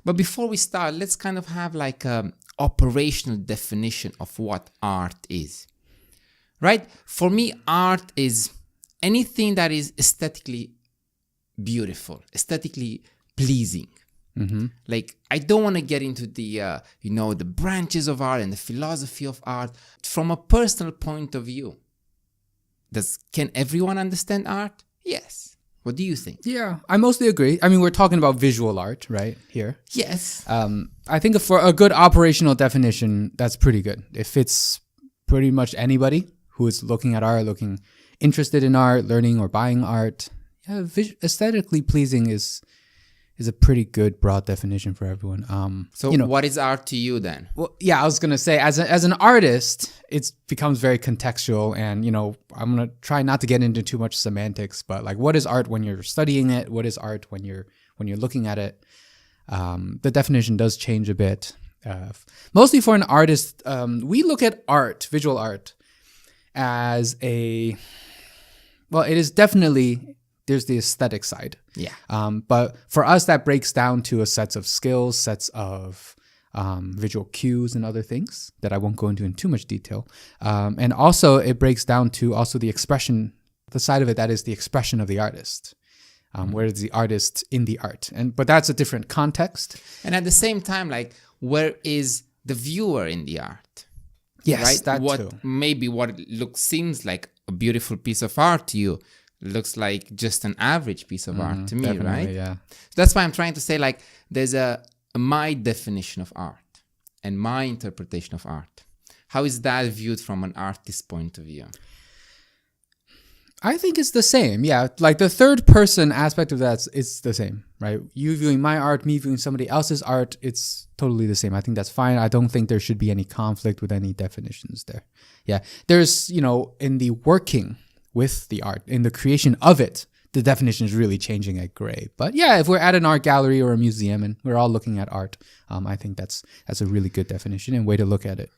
But before we start, let's kind of have like a operational definition of what art is. Right? For me, art is anything that is aesthetically beautiful, aesthetically pleasing. Like, I don't want to get into the, the branches of art and the philosophy of art. From a personal point of view, can everyone understand art? Yes. What do you think? Yeah, I mostly agree. I mean, we're talking about visual art, right, here. Yes. I think for a good operational definition, that's pretty good. It fits pretty much anybody who is looking at art, interested in art, learning or buying art. Yeah, aesthetically pleasing is a pretty good broad definition for everyone. So what is art to you then? Well, yeah, I was gonna say as an artist, it becomes very contextual, and I'm gonna try not to get into too much semantics, but like, what is art when you're studying it? What is art when you're looking at it? The definition does change a bit. Mostly for an artist, we look at art, visual art, as it is definitely. There's the aesthetic side. Yeah. But for us, that breaks down to a sets of skills, sets of visual cues and other things that I won't go into in too much detail. And also it breaks down to also the expression, the side of it that is the expression of the artist. Where is the artist in the art? But that's a different context. And at the same time, like, where is the viewer in the art? Yes, right? that too. Maybe what seems like a beautiful piece of art to you looks like just an average piece of art to me, right? Yeah. So that's why I'm trying to say, like, there's my definition of art and my interpretation of art. How is that viewed from an artist's point of view? I think it's the same. Yeah, like the third person aspect of that is the same, right? You viewing my art, me viewing somebody else's art, it's totally the same. I think that's fine. I don't think there should be any conflict with any definitions there. Yeah, there's, in the working with the art, in the creation of it, the definition is really changing at gray. But yeah, if we're at an art gallery or a museum and we're all looking at art, I think that's a really good definition and way to look at it.